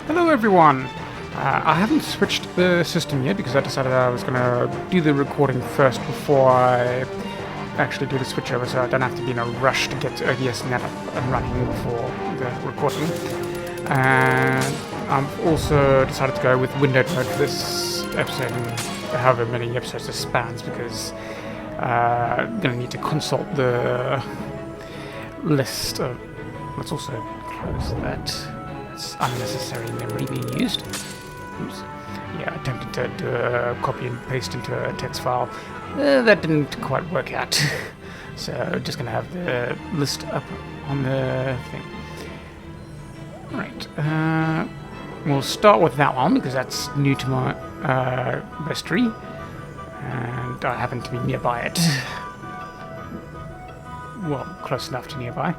Hello everyone! I haven't switched the system yet because I decided I was going to do the recording first before I actually do the switchover, so I don't have to be in a rush to get OBS net up and running for the recording. And I've also decided to go with windowed mode for this episode and however many episodes this spans, because I'm going to need to consult the list of... Let's also close that. It's unnecessary memory being used. Oops. Yeah, I attempted to do a copy and paste into a text file. That didn't quite work out. So just gonna have the list up on the thing. Right. We'll start with that one because that's new to my bestiary, and I happen to be nearby it. Well, close enough to nearby.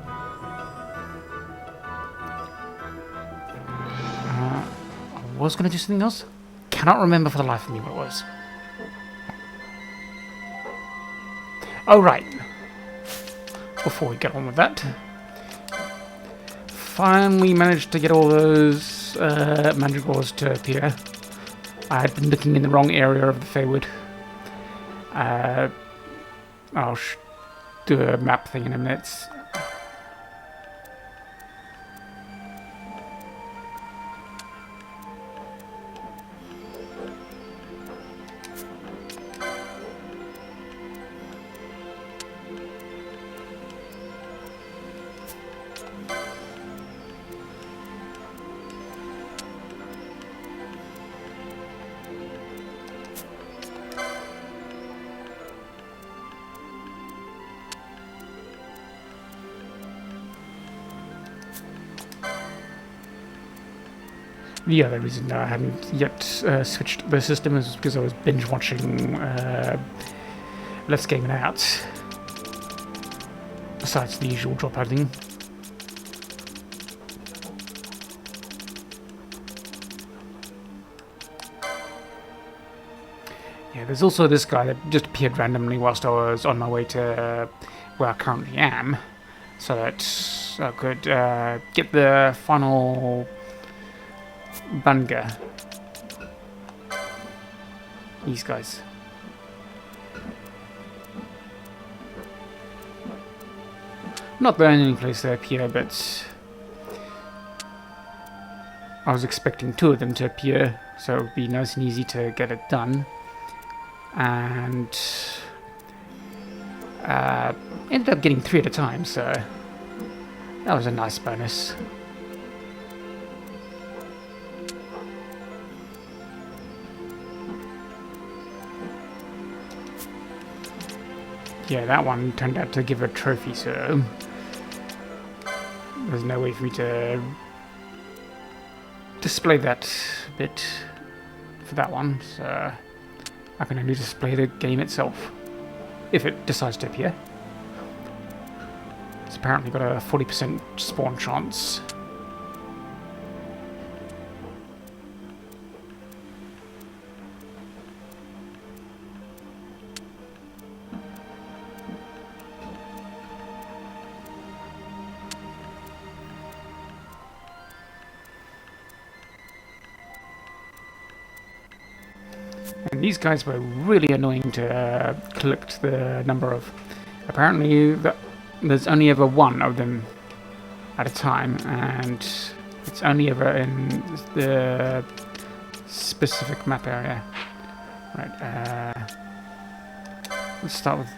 I was going to do something else. Cannot remember for the life of me what it was. Oh, right. Before we get on with that, finally managed to get all those mandragores to appear. I had been looking in the wrong area of the Feywood. I'll do a map thing in a minute. The other reason I hadn't yet switched the system is because I was binge watching Let's Game It Out, besides the usual drop hunting. Yeah, there's also this guy that just appeared randomly whilst I was on my way to where I currently am, so that I could get the final Bunga. These guys. Not the only place they appear, but I was expecting two of them to appear, so it would be nice and easy to get it done. And ended up getting three at a time, so that was a nice bonus. Yeah, that one turned out to give a trophy, so there's no way for me to display that bit for that one, so I can only display the game itself, if it decides to appear. It's apparently got a 40% spawn chance. And these guys were really annoying to collect the number of. Apparently, there's only ever one of them at a time, and it's only ever in the specific map area. Right, let's start with...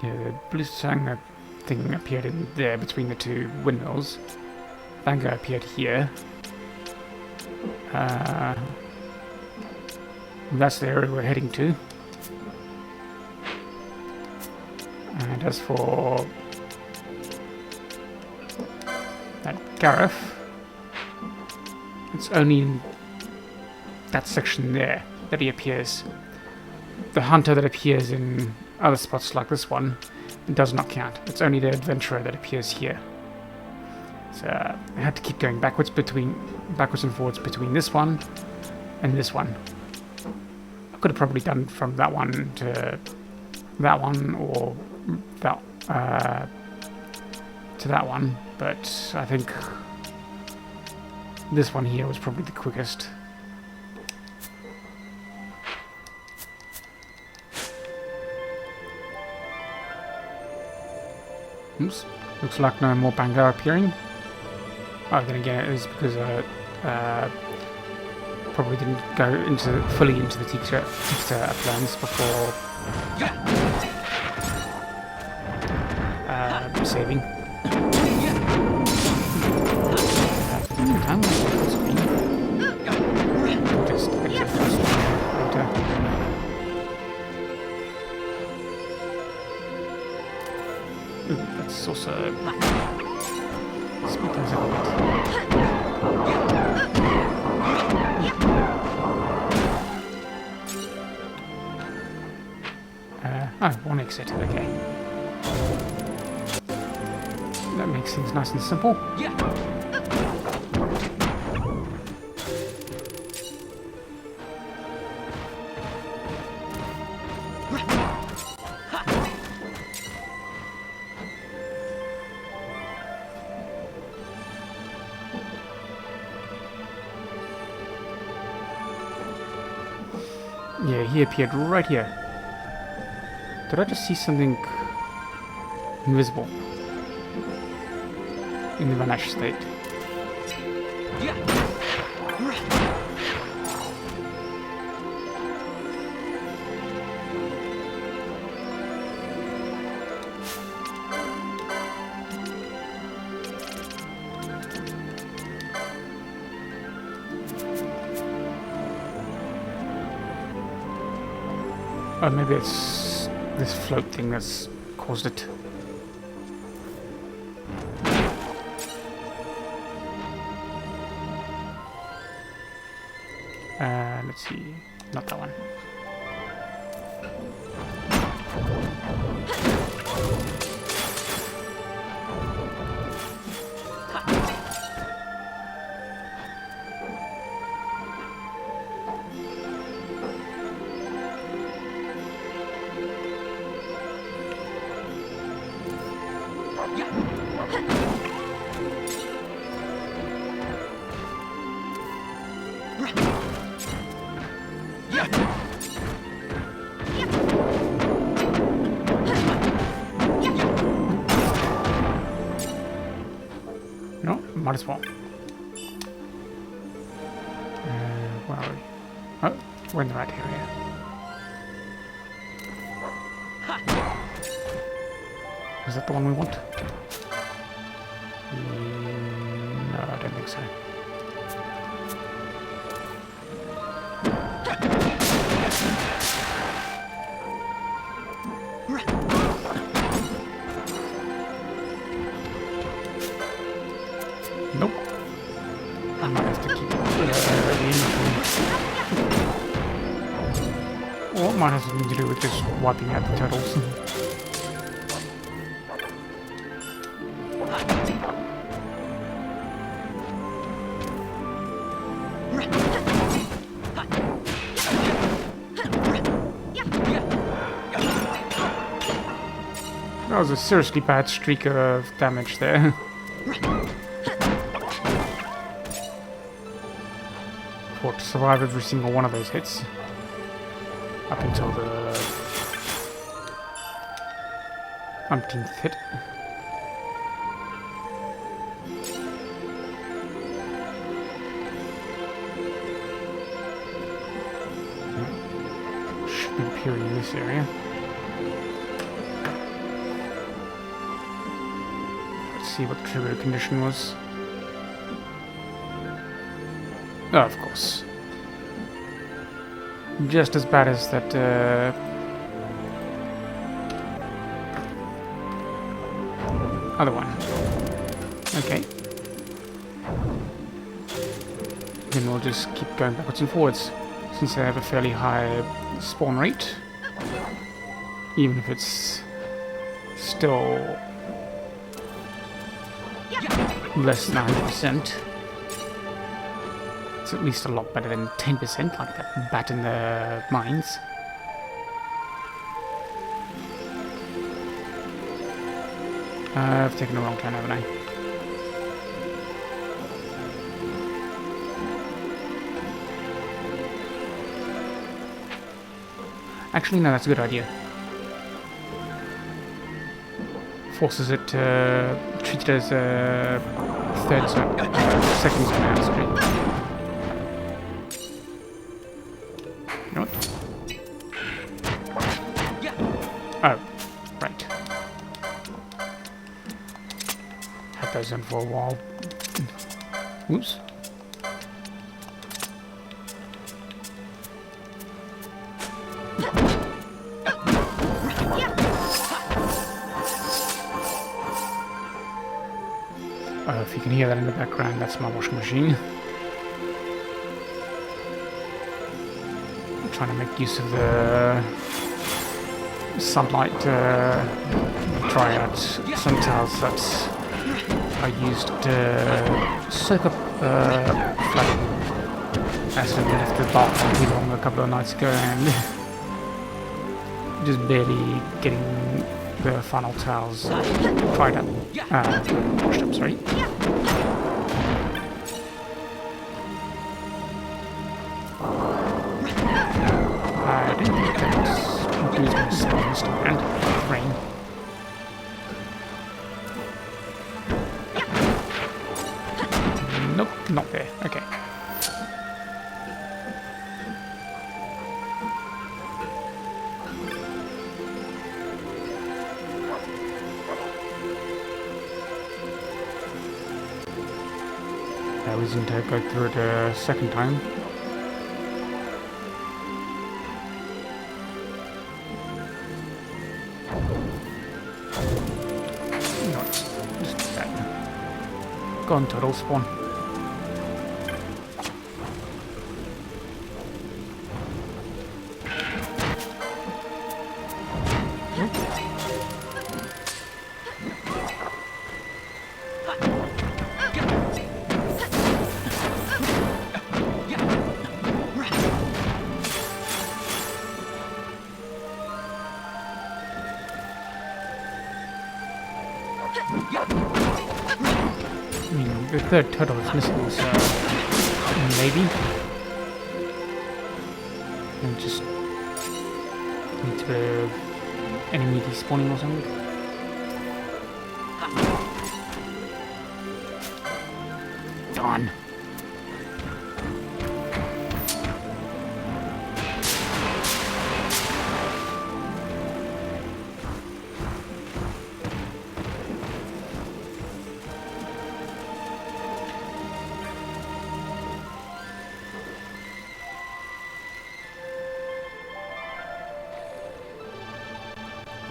Yeah, the blue Sanga thing appeared in there between the two windmills. Banga appeared here. That's the area we're heading to. And as for that Gareth, it's only in that section there that he appears. The hunter that appears in other spots like this one does not count. It's only the adventurer that appears here. So I had to keep going backwards and forwards between this one and this one. I could have probably done from that one to that one, or that to that one, but I think This one here was probably the quickest. Oops. Looks like no more Bangar appearing. Oh, then again, it is because probably didn't go fully into the teacher uplands before saving. Just exit later. Ooh, that's also speed things up a bit. One exit, okay. That makes things nice and simple. Yeah, he appeared right here. Did I just see something invisible in the vanished state? Oh, maybe it's this float thing that's caused it. Let's see. Not that one. No, might as well. Where are we? Oh, we're in the right area. Is that the one we want? No, I don't think so. Nope. I might have to keep it or it might have something to do with just wiping out the turtles. That was a seriously bad streak of damage there. For to survive every single one of those hits. Up until the umpteenth hit. Should be appearing in this area. See what the trigger condition was. Oh, of course. Just as bad as that other one. Okay. Then we'll just keep going backwards and forwards, since they have a fairly high spawn rate. Even if it's still less than 100%. It's at least a lot better than 10%, like that bat in the mines. I've taken a wrong turn, haven't I? Actually, no, that's a good idea. Forces it to treat it as a second command screen. You know what? Oh, right. Had those in for a while. Oops. If you can hear that in the background, that's my washing machine. I'm trying to make use of the sunlight to dry out some towels that I used to soak up flooding acid and left the bathroom too long a couple of nights ago, and just barely getting the final towels dried up, washed up, sorry. I didn't think that was my spawn and rain. Nope, not there. Okay. I was going to go through it a second time. No, just that. Go on, turtle spawn. I mean, the third turtle is missing, so maybe. And just need to be enemy despawning or something. Darn.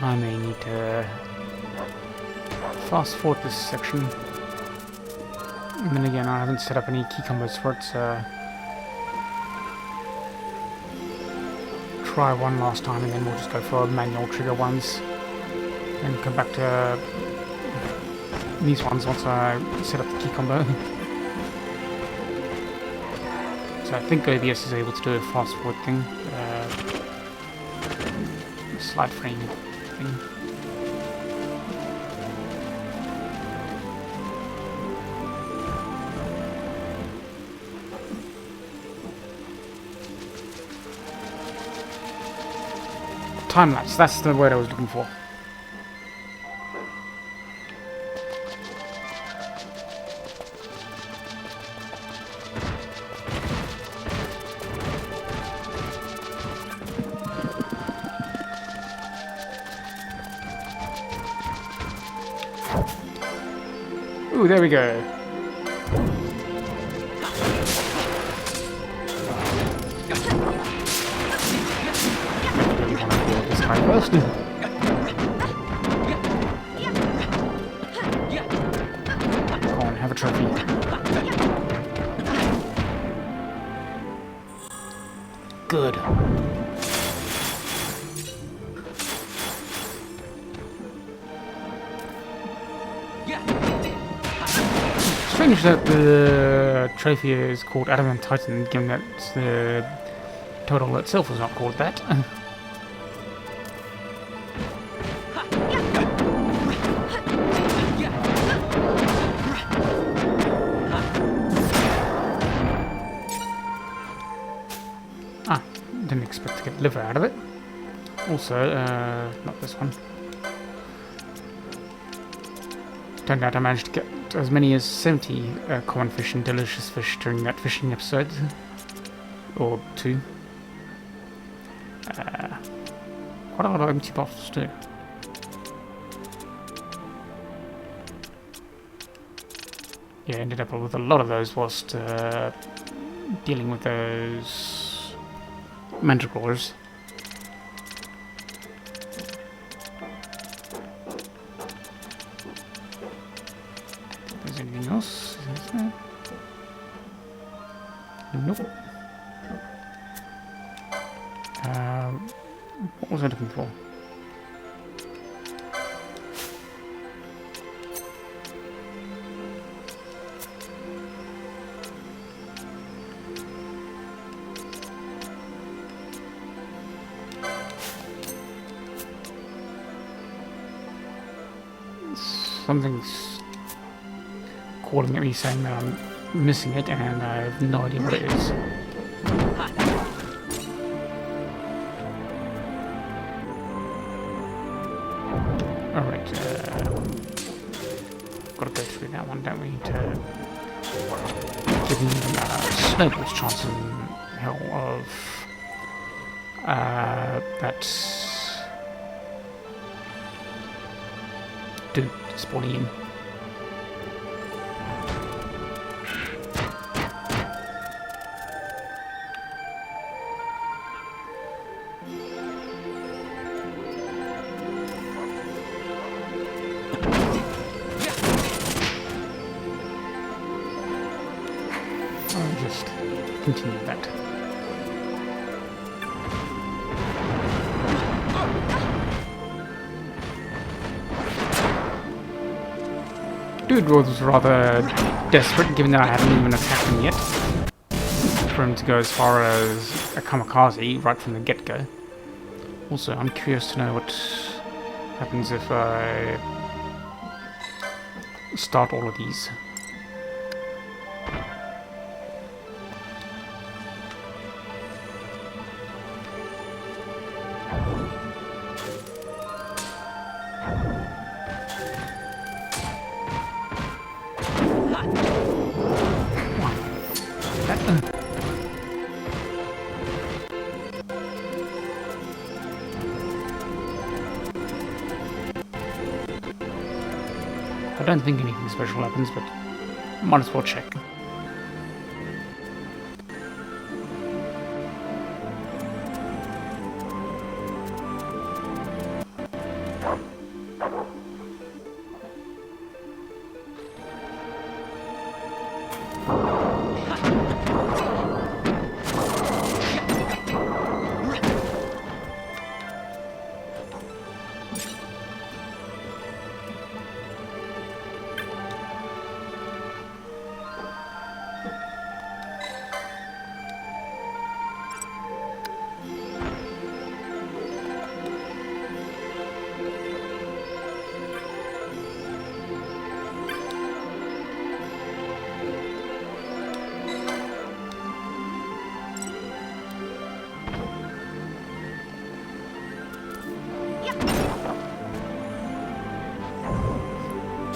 I may need to fast forward this section. And then again, I haven't set up any key combos for it, so try one last time and then we'll just go for manual trigger ones and come back to these ones once I set up the key combo. So I think OBS is able to do a fast forward thing, slide frame thing. Time lapse, that's the word I was looking for. Ooh, there we go. This guy first. Go on, have a trophy. Good. Strange that the trophy is called Adamant Titan, given that the turtle itself was not called that. Ah, didn't expect to get liver out of it. Also, not this one. Turned out I managed to get as many as 70 common fish and delicious fish during that fishing episode. Or 2. Quite a lot of empty bottles too. Yeah, ended up with a lot of those whilst dealing with those manticores. Is there anything else? Is there? Nope. What was I looking for? Something's calling at me saying that I'm missing it and I have no idea what it is. Alright, gotta go through that one, don't we? To give me Snowball's chance in hell of that dude spawning in. I'll just continue that. Dude was rather desperate, given that I haven't even attacked him yet, for him to go as far as a kamikaze right from the get-go. Also, I'm curious to know what happens if I start all of these. I don't think anything special happens, but might as well check.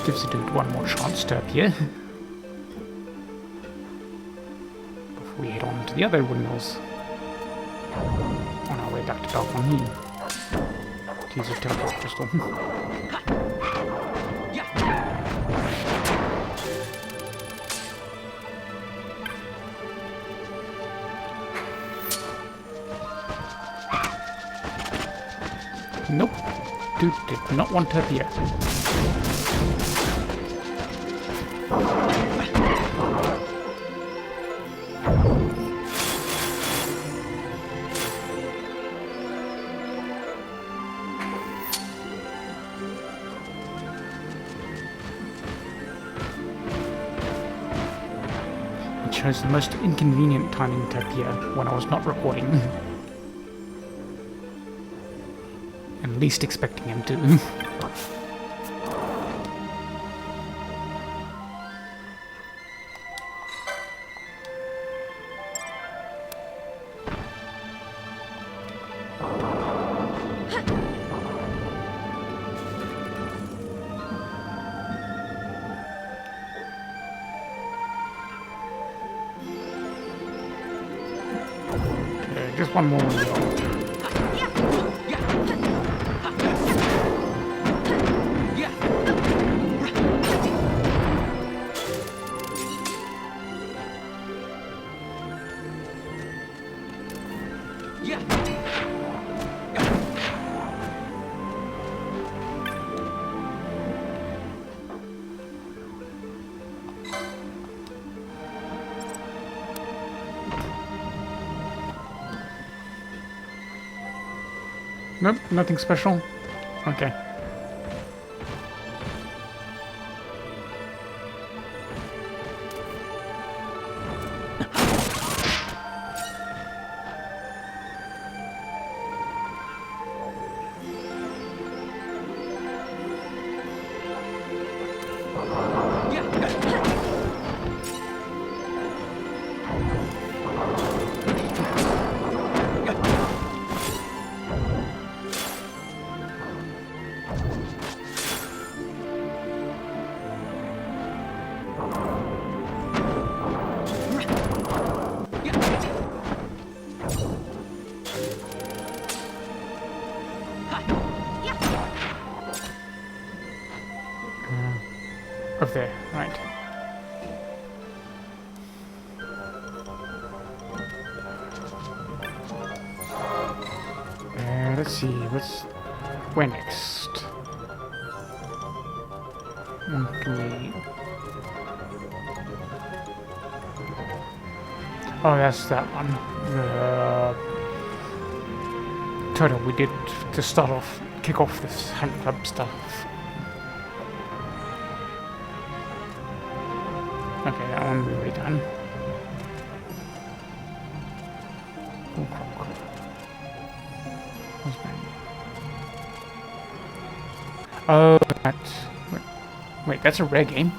Gives the dude one more chance to appear before we head on to the other windmills on our way back to Balcony to use a teleport crystal. Nope, dude did not want to appear. It chose the most inconvenient timing to appear when I was not recording. And least expecting him to. Just one more window. Nope, nothing special. Okay. Up there, right. Let's see, where next? Okay. Oh, that's that one. The tutorial we did to start off, kick off this hunt club stuff. Okay, that one we've already done. Oh, that's... Wait, that's a rare game?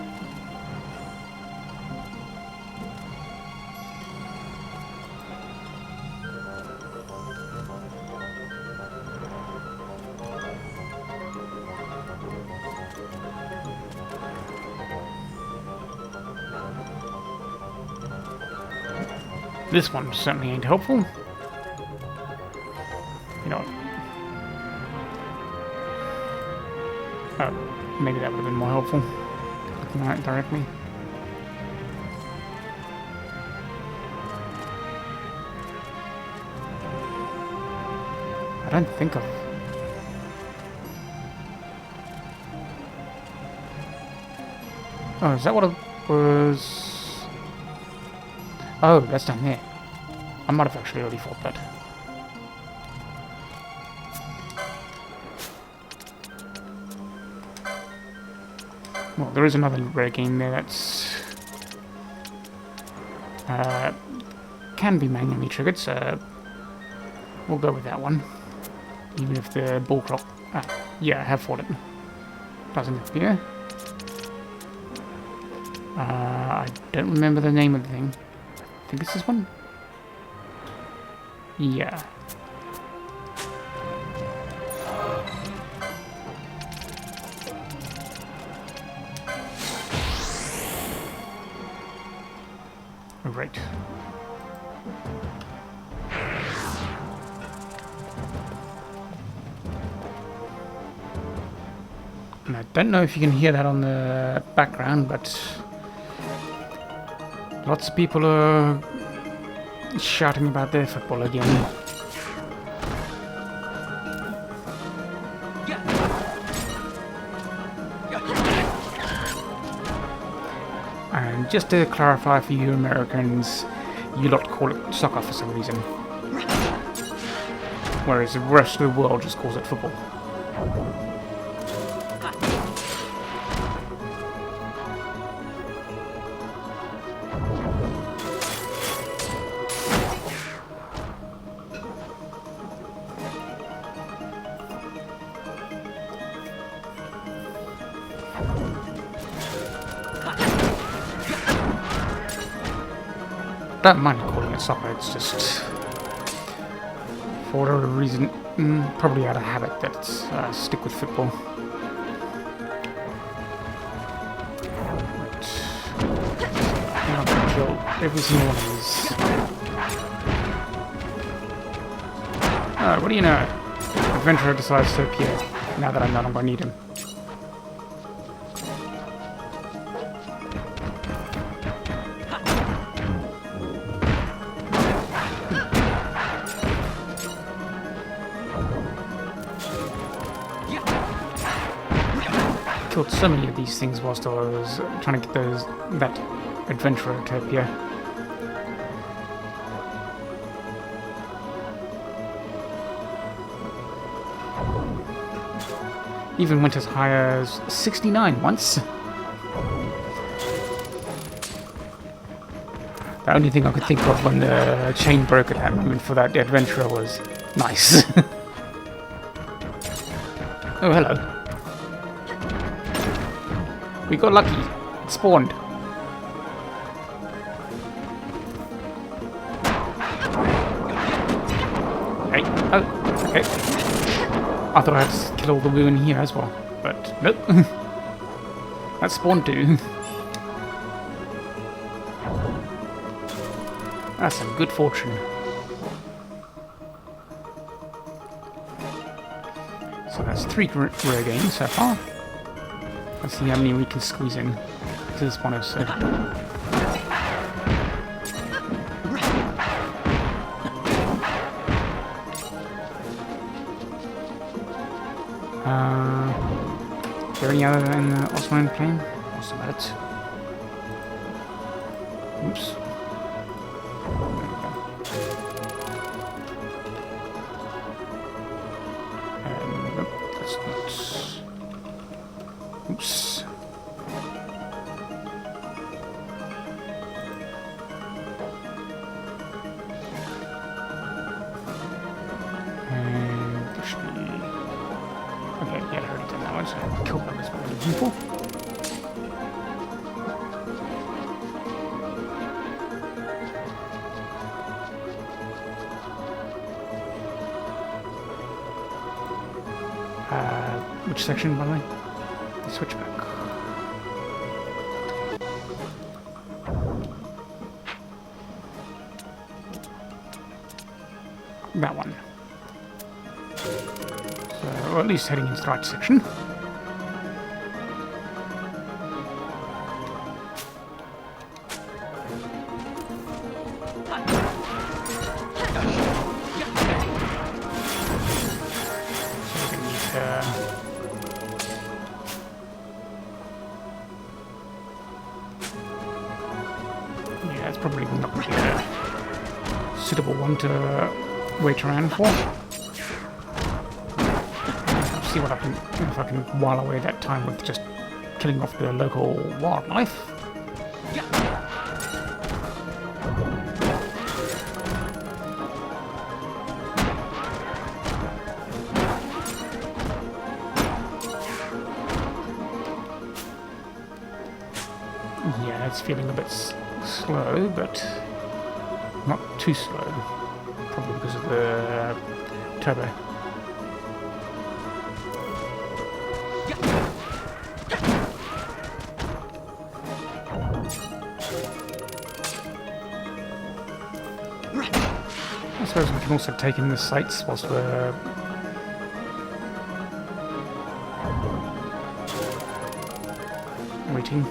This one certainly ain't helpful. You know what? Oh, maybe that would have been more helpful. Looking at it directly. I don't think of... Oh, is that what it was? Oh, that's down there. I might have actually already fought that. Well, there is another rare game there that's... can be manually triggered, so... we'll go with that one. Even if the ball clock... yeah, I have fought it. Doesn't appear. I don't remember the name of the thing. I think it's this one? Yeah. Right. And I don't know if you can hear that on the background, but lots of people are shouting about their football again. And just to clarify for you Americans, you lot call it soccer for some reason, whereas the rest of the world just calls it football. I don't mind calling it soccer, it's just for whatever reason, probably out of habit, let's stick with football. Right. I think I'll kill every single one of these. Oh, what do you know? Adventurer decides to appear, now that I no longer need him. Killed so many of these things whilst I was trying to get that adventurer to appear. Even went as high as 69 once. The only thing I could think of when the chain broke at that moment for that adventurer was nice. Oh, hello. We got lucky. It spawned. Hey. Oh, okay. I thought I had to kill all the woo in here as well, but nope. That spawned too. That's some good fortune. So that's 3 rare games so far. Let's see how many we can squeeze in to this one episode. Is there any other in the ozmone plane? What's about it? Oops. Nope, that's not. Oops. And there should be. Okay, yeah, I already done that one, so I killed them as many people. Which section, by the way? The switchback. That one. So, or at least heading into the right section. Yeah, it's probably not really a suitable one to wait around for. See what I can, if I can while away that time with just killing off the local wildlife. Yeah, it's feeling a bit slow, but not too slow. Probably because of the turbo. I suppose we can also take in the sights whilst we're waiting.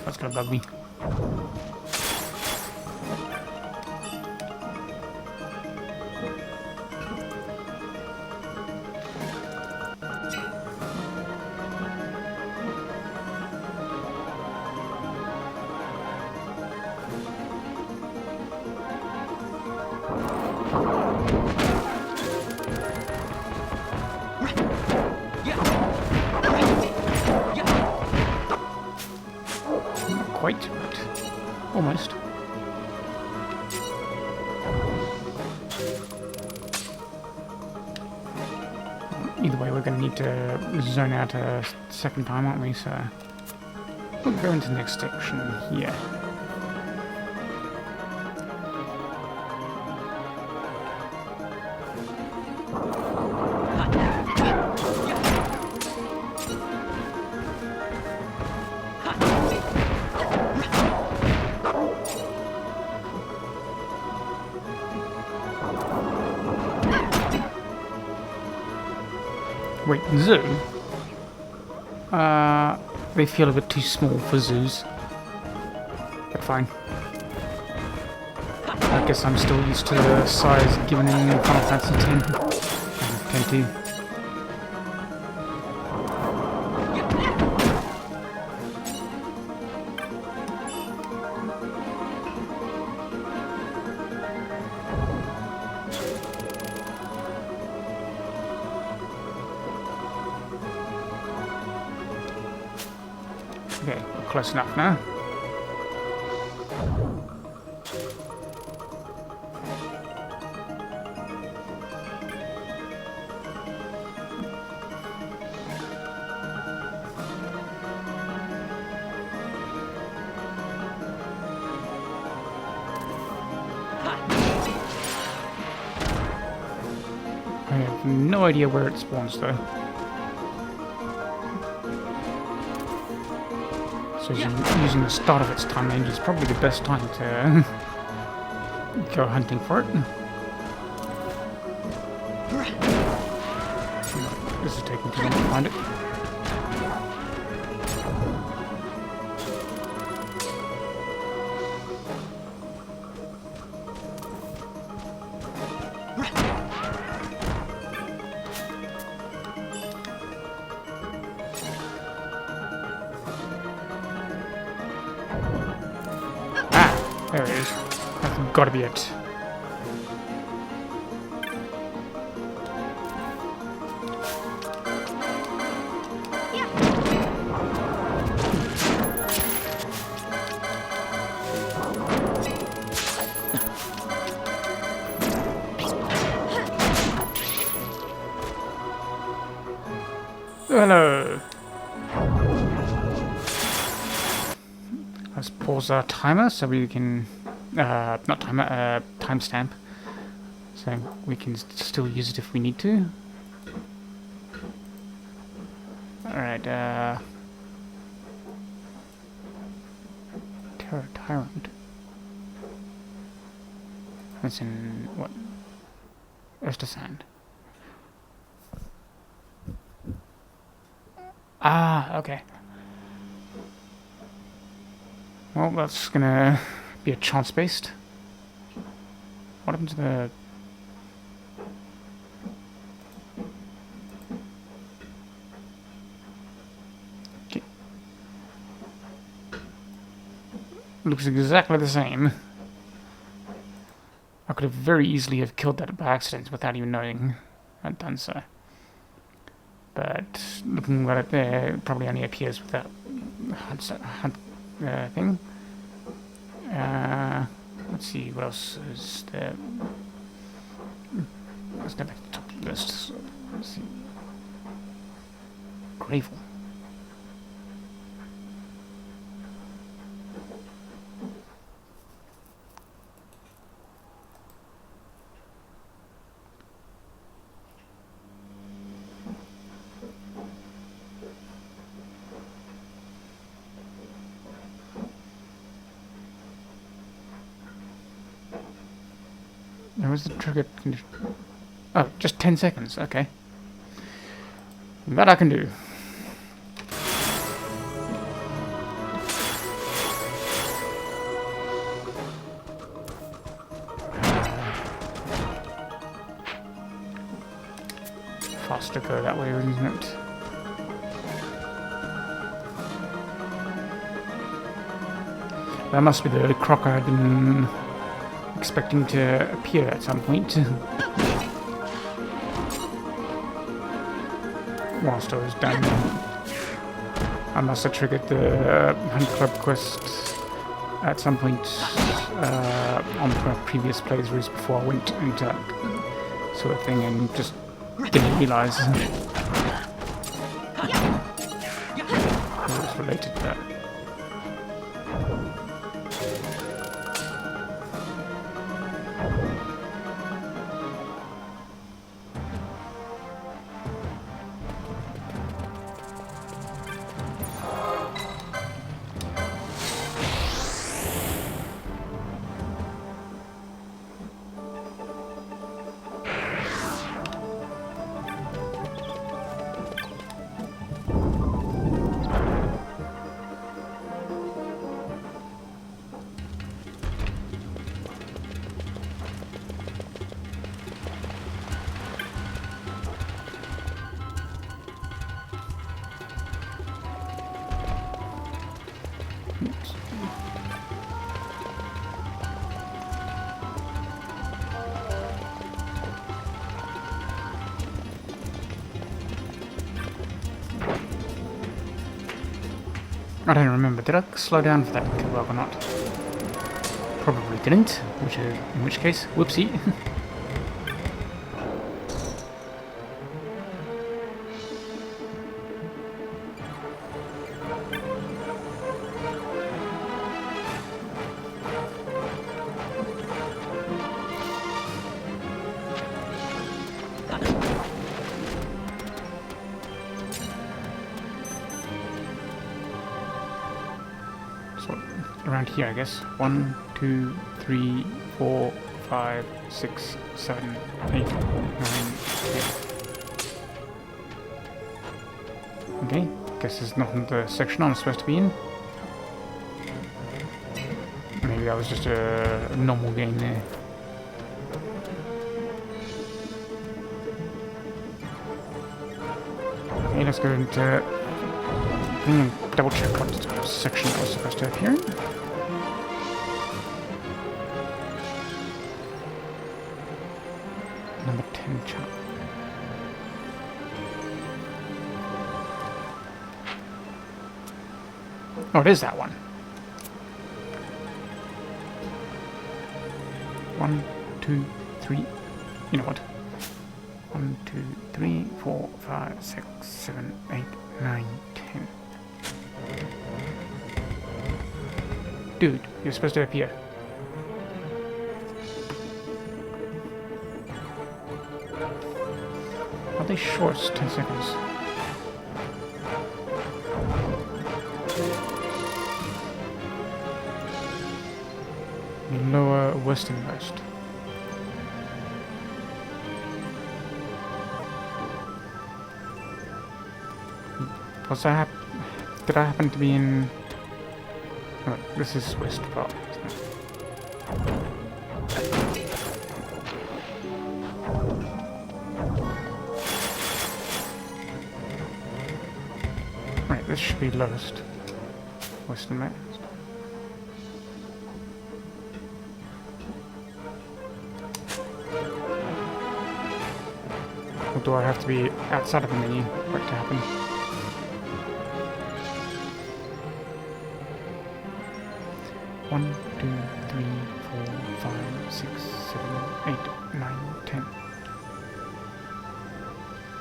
That's gonna bug me. Quite, but almost. Either way, we're going to need to zone out a second time, aren't we? So we'll go into the next section here. Wait, zoo? They feel a bit too small for zoos. But fine. I guess I'm still used to the size given in Final Fantasy X and X-2. Okay, we're close enough now. I have no idea where it spawns though. So using the start of its time range is probably the best time to go hunting for it. This is taking too long to find it. There it is. That's gotta be it. Hello. Let's pause our timer so we can, not timer, timestamp. So we can still use it if we need to. Alright, Terror Tyrant. That's in, what? Sand. Ah, okay. Well, that's gonna be a chance-based. What happened to the... Okay. Looks exactly the same. I could have very easily have killed that by accident without even knowing I'd done so. But looking at it there, it probably only appears with that hunt thing. Let's see, what else is there? Let's go back to the top of the list. So, let's see. Gravel. There was the trigger condition. Oh, just 10 seconds, okay. That I can do. Faster go that way, isn't it? That must be the croc I've been expecting to appear at some point. Whilst I was down there. I must have triggered the Hunt Club quest at some point on previous playthroughs before I went into that sort of thing and just didn't realise it was related to that. I don't remember. Did I slow down for that kill or not? Probably didn't, in which case, whoopsie. Around here, I guess. 1, 2, 3, 4, 5, 6, 7, 8, 9, 10. Okay, guess this is not the section I'm supposed to be in. Maybe that was just a normal game there. Okay, let's go into double check what section I was supposed to appear in. Number 10 chart. Oh, it is that one. 1, 2, 3. You know what? 1, 2, 3, 4, 5, 6, 7, 8, 9, 10. Dude, you're supposed to appear. Are they shorts? 10 seconds. Lower westernmost. Was that did I happen to be in... Oh, this is west part, isn't it? Right, this should be lowest. Westernmost. Or do I have to be outside of the menu for it to happen? One, 2, 3, 4, 5, 6, 7, 8, 9, 10.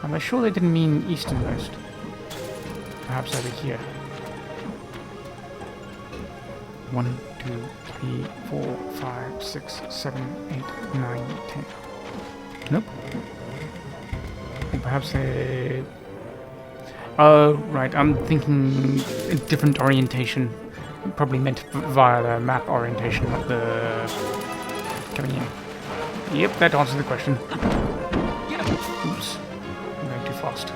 Am I sure they didn't mean easternmost? Perhaps over here. 1, 2, 3, 4, 5, 6, 7, 8, 9, 10. Nope. Or perhaps they... Oh, right, I'm thinking a different orientation. Probably meant via the map orientation, not the coming in. Yep, that answers the question. Oops. I'm going too fast.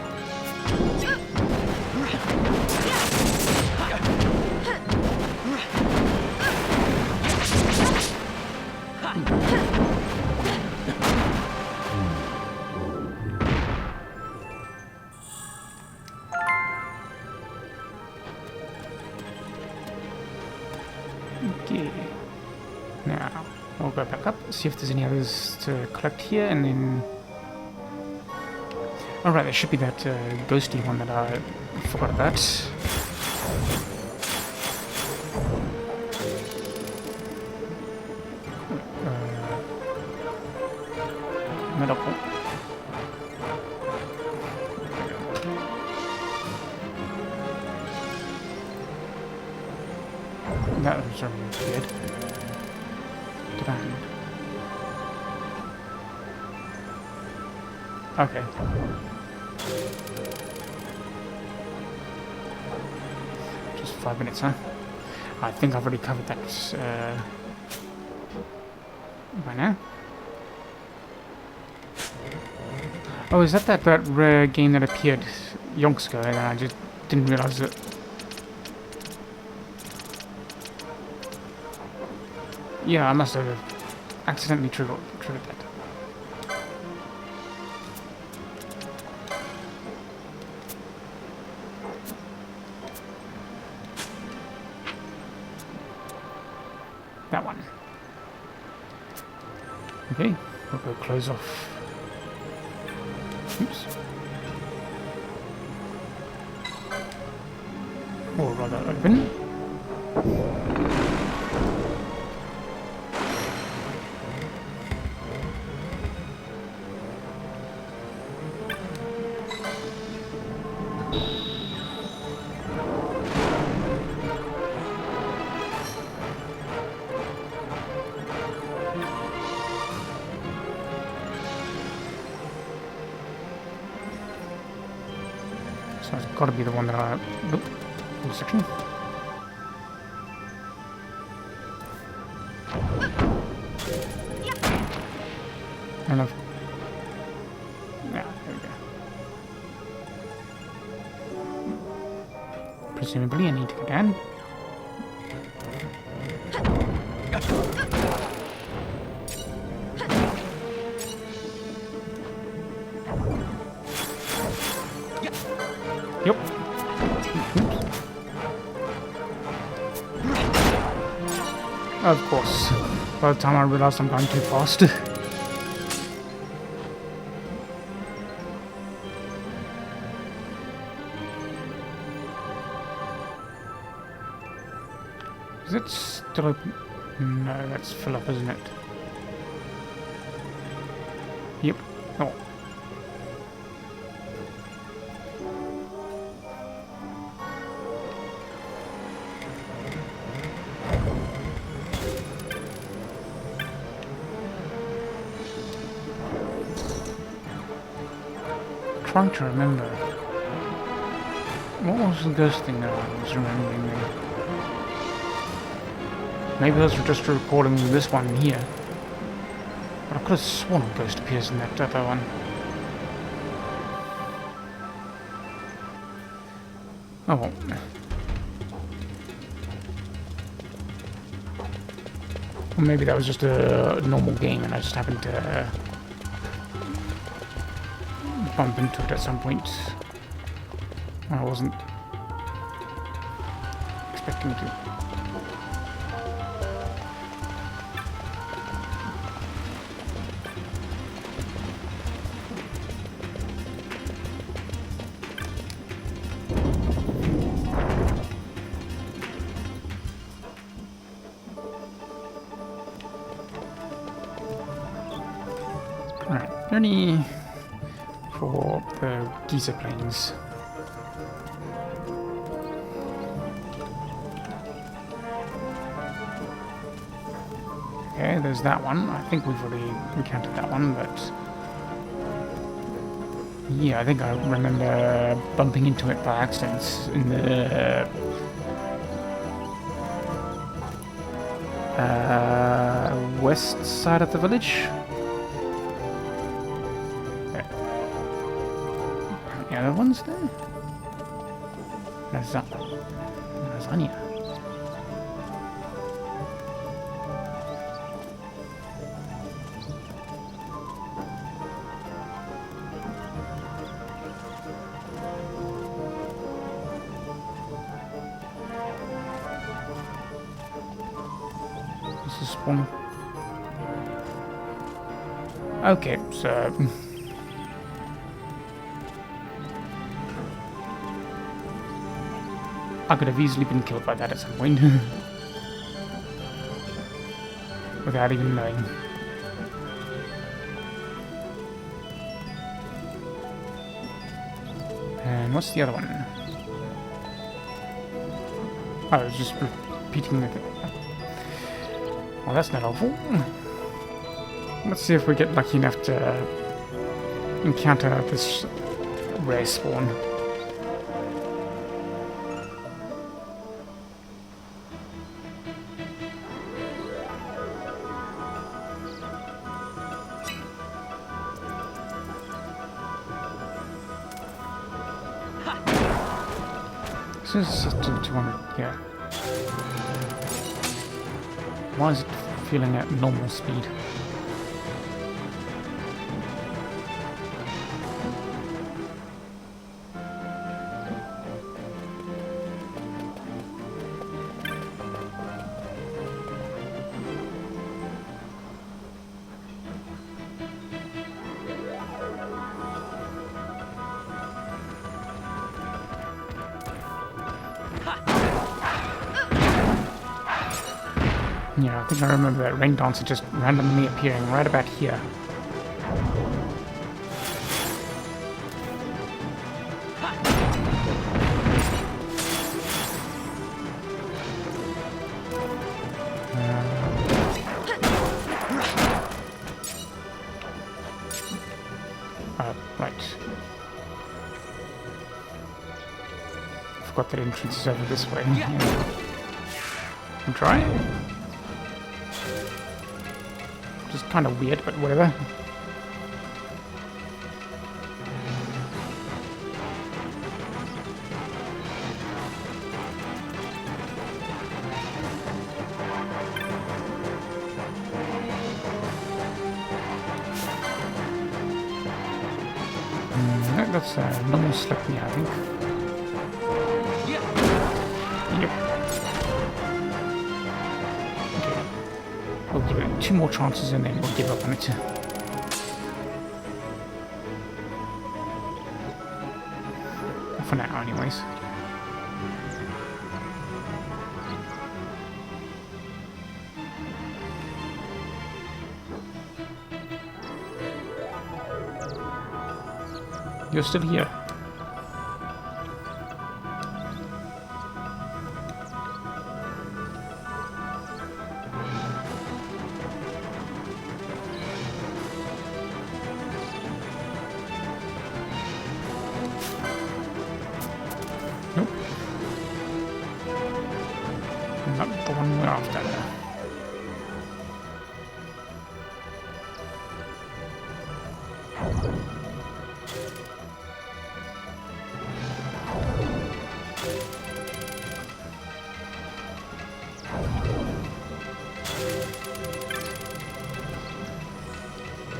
Okay. Now, we'll go back up, see if there's any others to collect here, and then... Oh right, there should be that ghosty one that I forgot about. Medical. That was weird. Demand. Okay. Just 5 minutes, huh? I think I've already covered that by now. Oh, is that rare game that appeared yonks ago and I just didn't realize it? Yeah, I must have accidentally triggered that. That one. Okay, we'll go close off. Oops. Or rather open. So it's got to be the one that I... Nope. Full section. I don't know if... Yeah, there we go. Presumably I need to go down. Yep. Of course. By the time I realized I'm going too fast. Is it still open? No, that's full up, isn't it? Yep. Oh. Trying to remember. What was the ghost thing that I was remembering there? Maybe those were just recording this one here. But I could have sworn a ghost appears in that other one. Oh well. Or maybe that was just a normal game and I just happened to bump into it at some point. I wasn't expecting to. Alright, journey for the Giza plains. Okay, there's that one. I think we've already encountered that one, but... yeah, I think I remember bumping into it by accident in the... west side of the village. The other ones there? Lasagna. This is spawn. Okay, so... I could have easily been killed by that at some point. Without even knowing. And what's the other one? Oh, I was just repeating the thing. Well, that's not helpful. Let's see if we get lucky enough to encounter this rare spawn. This is 200, yeah. Why is it feeling at normal speed? Yeah, I think I remember that rain dancer just randomly appearing right about here. Right. Forgot that entrance is over this way. Yeah. I'm trying. Just kind of weird, but whatever. That's a normal slip here, I think. Yep. Okay. We'll give it 2 more chances and then we'll give up on it. For now, anyways. You're still here. Nope. Not the one we're after.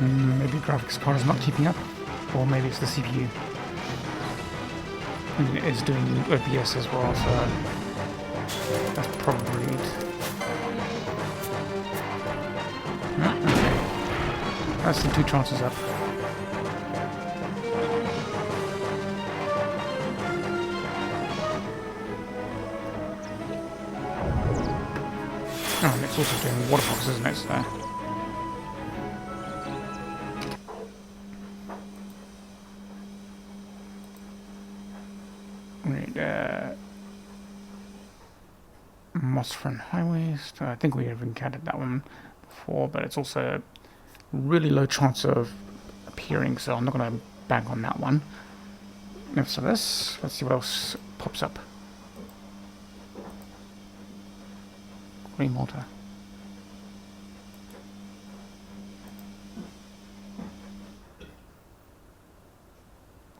Maybe graphics card is not keeping up, or maybe it's the CPU. And it's doing OBS as well, so that's probably it. Okay. That's the 2 chances up. Oh, and it's also doing water boxes, isn't it? So. Mossfern Highways. I think we have encountered that one before, but it's also a really low chance of appearing, so I'm not going to bank on that one. Next to this, let's see what else pops up. Green water.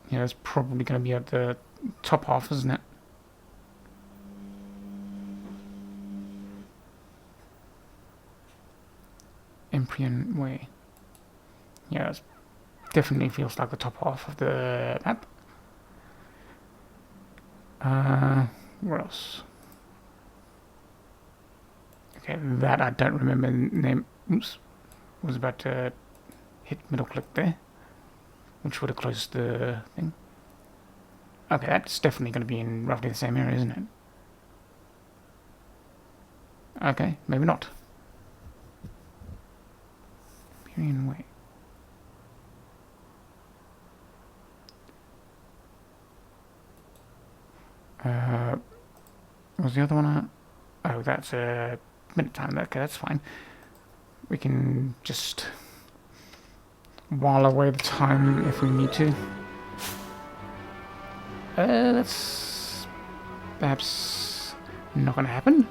Yeah, it's probably going to be at the top half, isn't it? Emprian Way. Yeah, it definitely feels like the top half of the map. Where else? Okay, that I don't remember the name. Oops. Was about to hit middle click there, which would have closed the thing. Okay, that's definitely going to be in roughly the same area, isn't it? Okay, maybe not. Way. Was the other one? Oh, that's a minute time. Okay, that's fine. We can just while away the time if we need to. That's perhaps not going to happen.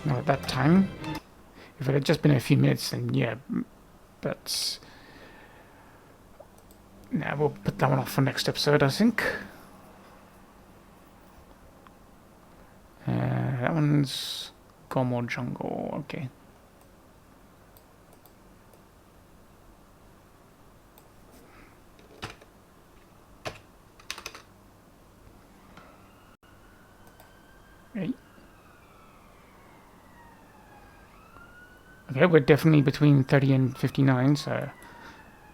Not at that time. If it had just been a few minutes, then yeah. But now we'll put that one off for next episode, I think. That one's Golmore Jungle. Okay. Right. Okay, we're definitely between 30 and 59, so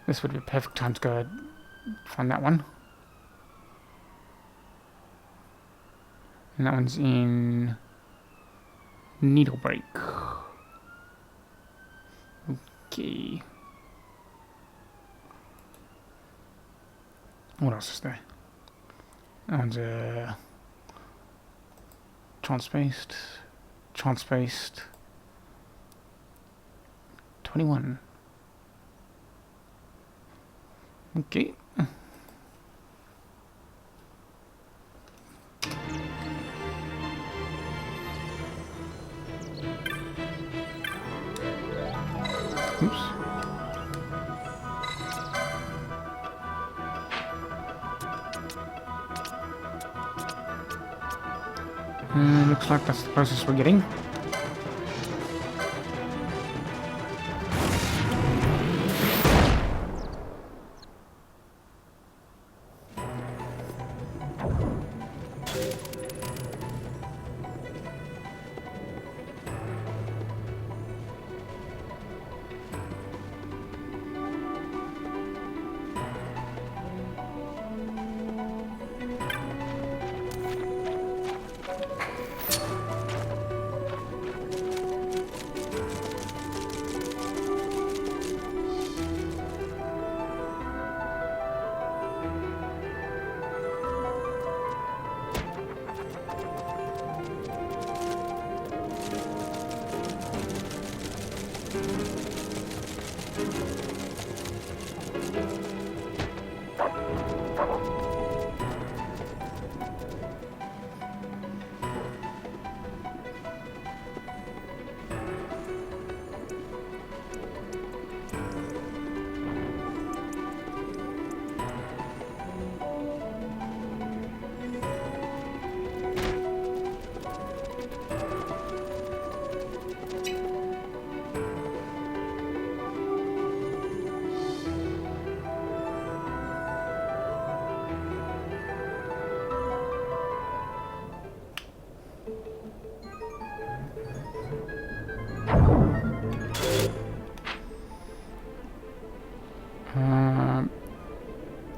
this would be a perfect time to go find that one. And that one's in Needlebreak. Okay. What else is there? And chance-based, 21. Okay. Oops. Looks like that's the closest we're getting.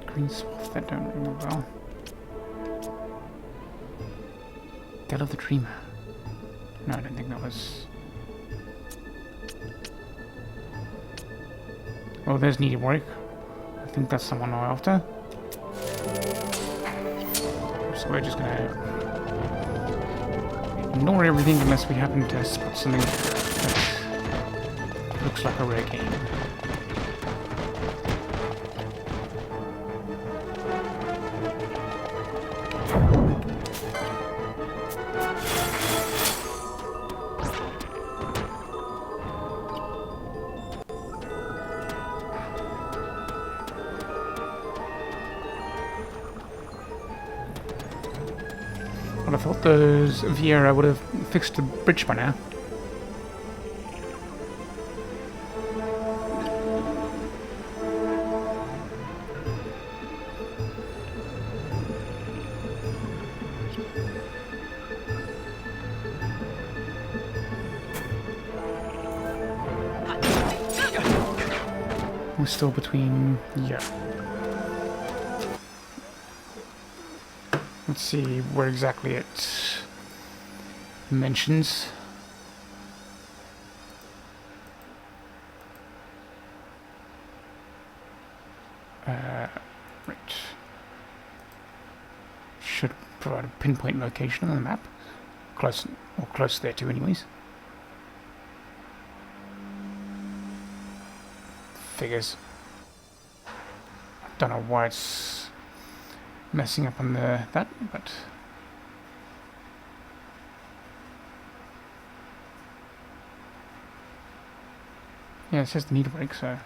Green spots that don't ring a bell. Dead of the Dreamer. No, I don't think that was... Oh, there's needed work. I think that's someone we're after. So we're just gonna ignore everything unless we happen to spot something that looks like a rare game. But I thought those Vieira would have fixed the bridge by now. We're still between... yeah. Let's see where exactly it mentions. Right. Should provide a pinpoint location on the map. Close, or close there too anyways. Figures. Don't know why it's messing up on that, but yeah, it says the need break, so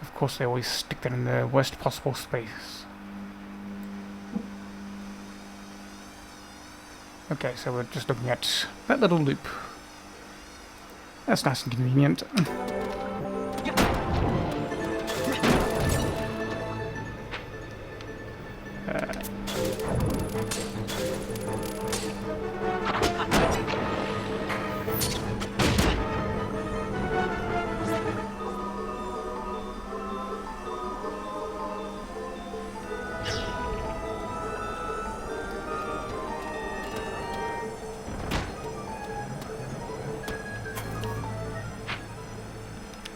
of course they always stick that in the worst possible space. Okay, so we're just looking at that little loop. That's nice and convenient.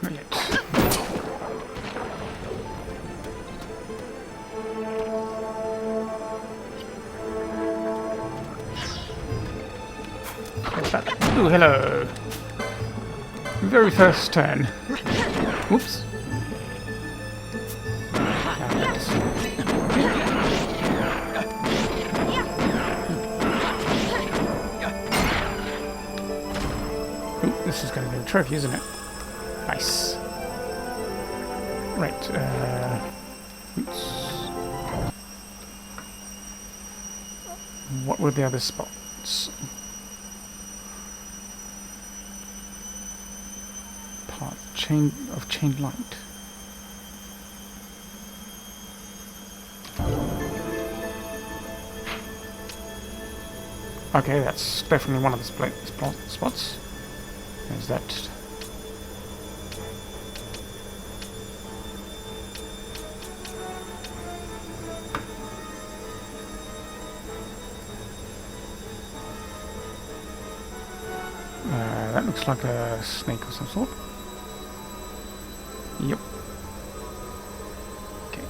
Not yet. What's that? Ooh, hello. Very first turn. Whoops. Ooh, this is going to be a trophy, isn't it? Nice. Right, oops. What were the other spots? Chain light. Okay, that's definitely one of the spots. There's that. That looks like a snake of some sort. Yep. Okay.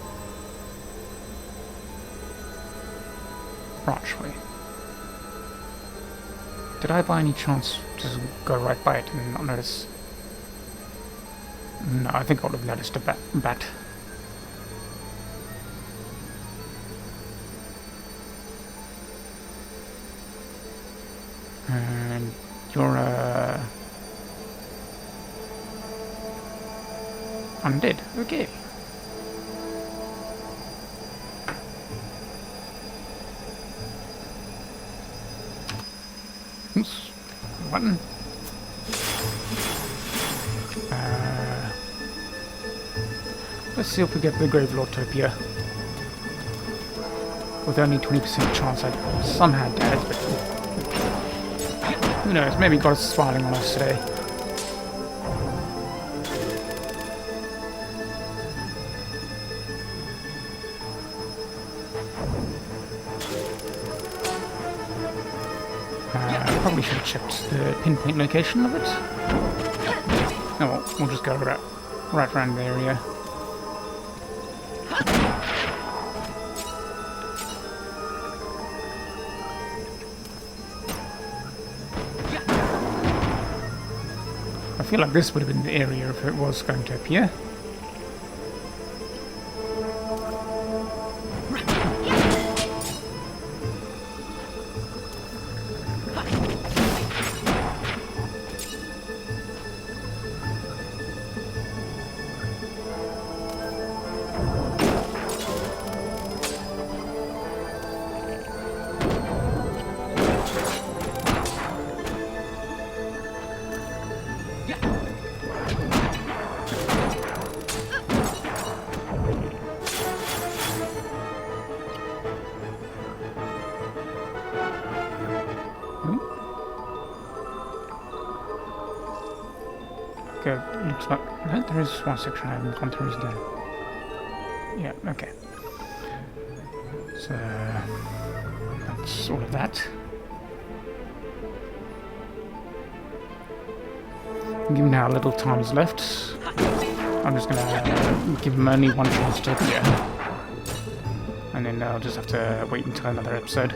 Branchway. Did I by any chance just go right by it and not notice? No, I think I would have noticed a bat. And you're undead. Okay. Oops. Button. Let's see if we get the Gravelordtopia. With only 20% chance I somehow died, but who knows, maybe God is smiling on us today. Probably should have checked the pinpoint location of it. Oh well, we'll just go right around the area. I feel like this would have been the area if it was going to appear. Okay, looks like there is one section I haven't gone through, is there? Yeah, okay. So that's all of that. Given how little time is left, I'm just gonna give him only one chance to appear. And then I'll just have to wait until another episode.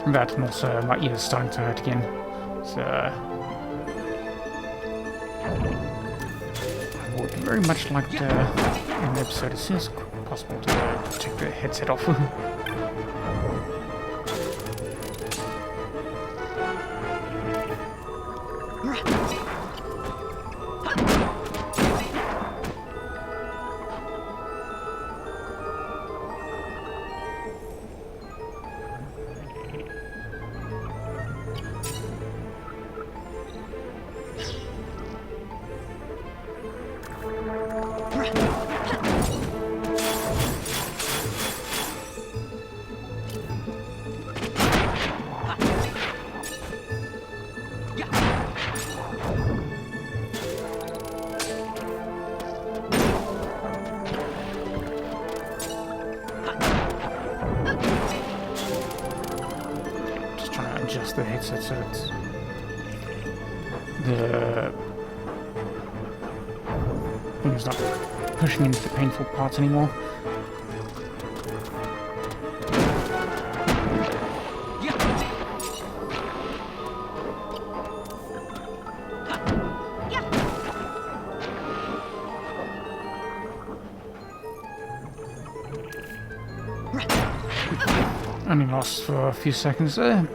That and also my ears starting to hurt again. So I would very much like to end the episode as soon as possible to take the headset off. adjust the headset so it's the thing's not pushing into the painful parts anymore. Only lost for a few seconds there.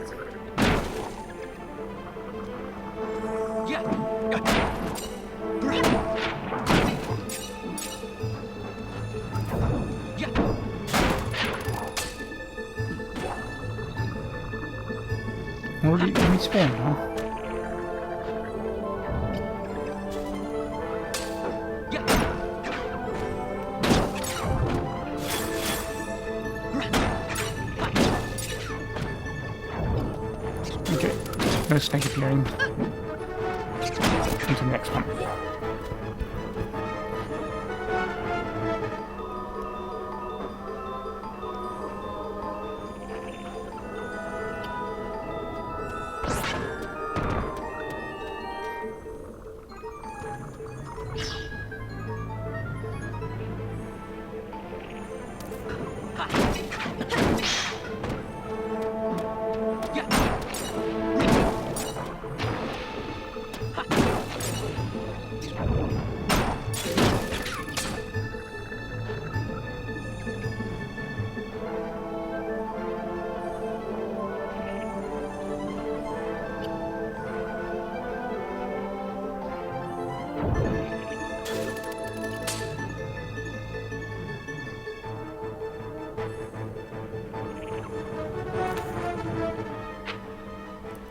Already respawned, huh? Okay, no snake appearing. Into the next one.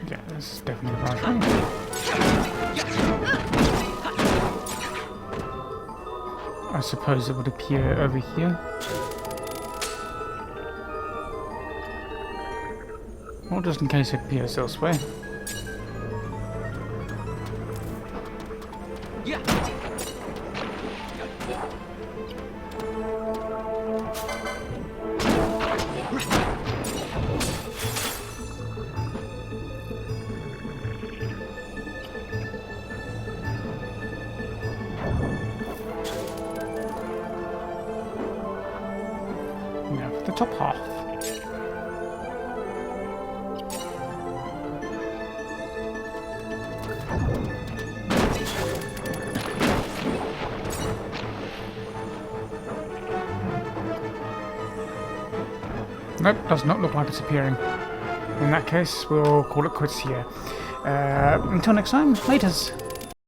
Yeah, this is definitely the right thing. I suppose it would appear over here. Or just in case it appears elsewhere. Now for the top half. Nope, does not look like it's appearing. In that case, we'll call it quits here. Until next time, laters.